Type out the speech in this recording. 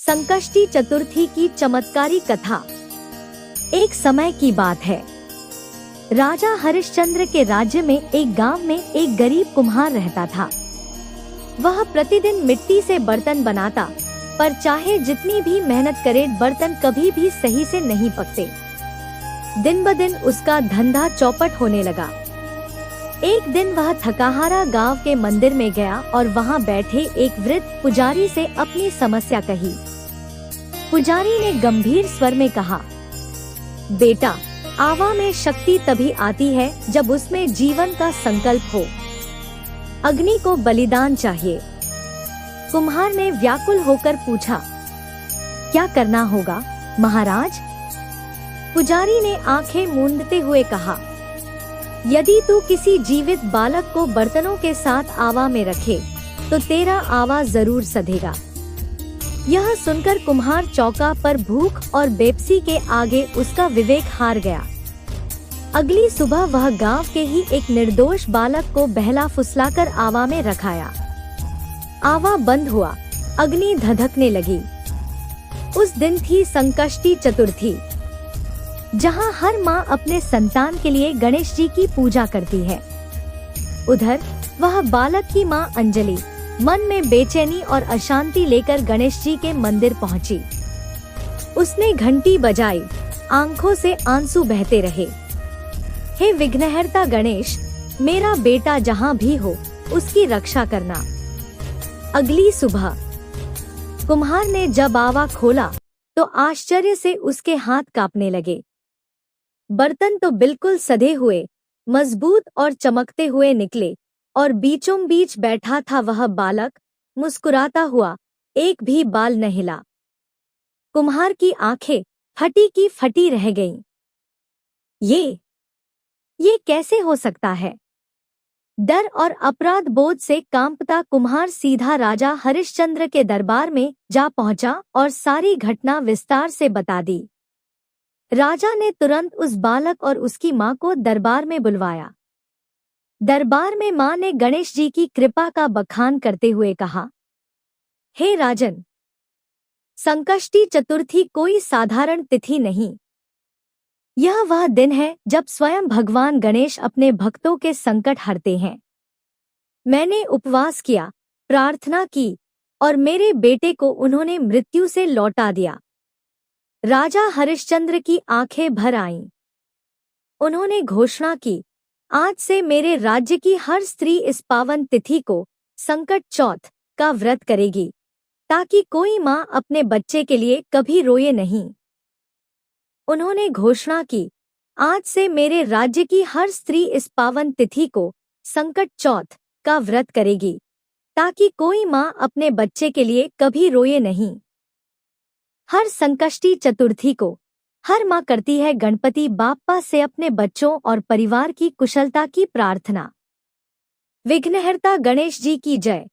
संकष्टी चतुर्थी की चमत्कारी कथा। एक समय की बात है। राजा हरिश्चंद्र के राज्य में एक गांव में एक गरीब कुम्हार रहता था। वह प्रतिदिन मिट्टी से बर्तन बनाता, पर चाहे जितनी भी मेहनत करे बर्तन कभी भी सही से नहीं पकते। दिन ब दिन उसका धंधा चौपट होने लगा। एक दिन वह थकाहारा गांव के मंदिर में गया और वहां बैठे एक वृद्ध पुजारी से अपनी समस्या कही। पुजारी ने गंभीर स्वर में कहा, बेटा, आवा में शक्ति तभी आती है जब उसमें जीवन का संकल्प हो। अग्नि को बलिदान चाहिए। कुम्हार ने व्याकुल होकर पूछा, क्या करना होगा महाराज? पुजारी ने आंखें मूंदते हुए कहा, यदि तू किसी जीवित बालक को बर्तनों के साथ आवा में रखे तो तेरा आवा जरूर सधेगा। यह सुनकर कुम्हार चौंका, पर भूख और बेबसी के आगे उसका विवेक हार गया। अगली सुबह वह गांव के ही एक निर्दोष बालक को बहला फुसलाकर आवा में रखाया। आवा बंद हुआ, अग्नि धधकने लगी। उस दिन थी संकष्टी चतुर्थी, जहां हर माँ अपने संतान के लिए गणेश जी की पूजा करती है। उधर वह बालक की माँ अंजलि मन में बेचैनी और अशांति लेकर गणेश जी के मंदिर पहुंची। उसने घंटी बजाई, आंखों से आंसू बहते रहे। हे विघ्नहर्ता गणेश, मेरा बेटा जहां भी हो उसकी रक्षा करना। अगली सुबह कुम्हार ने जब आवा खोला तो आश्चर्य से उसके हाथ कांपने लगे। बर्तन तो बिल्कुल सधे हुए, मजबूत और चमकते हुए निकले, और बीचों बीच बैठा था वह बालक, मुस्कुराता हुआ, एक भी बाल न हिला। कुम्हार की आंखें फटी की फटी रह गईं। ये कैसे हो सकता है? डर और अपराध बोध से कांपता कुम्हार सीधा राजा हरिश्चंद्र के दरबार में जा पहुंचा और सारी घटना विस्तार से बता दी। राजा ने तुरंत उस बालक और उसकी मां को दरबार में बुलवाया। दरबार में मां ने गणेश जी की कृपा का बखान करते हुए कहा, हे राजन, संकष्टी चतुर्थी कोई साधारण तिथि नहीं। यह वह दिन है जब स्वयं भगवान गणेश अपने भक्तों के संकट हरते हैं। मैंने उपवास किया, प्रार्थना की, और मेरे बेटे को उन्होंने मृत्यु से लौटा दिया। राजा हरिश्चंद्र की आंखें भर आईं। उन्होंने घोषणा की, आज से मेरे राज्य की हर स्त्री इस पावन तिथि को संकट चौथ का व्रत करेगी, ताकि कोई मां अपने बच्चे के लिए कभी रोए नहीं। उन्होंने घोषणा की, आज से मेरे राज्य की हर स्त्री इस पावन तिथि को संकट चौथ का व्रत करेगी, ताकि कोई मां अपने बच्चे के लिए कभी रोए नहीं। हर संकष्टी चतुर्थी को हर मां करती है गणपति बाप्पा से अपने बच्चों और परिवार की कुशलता की प्रार्थना। विघ्नहर्ता गणेश जी की जय।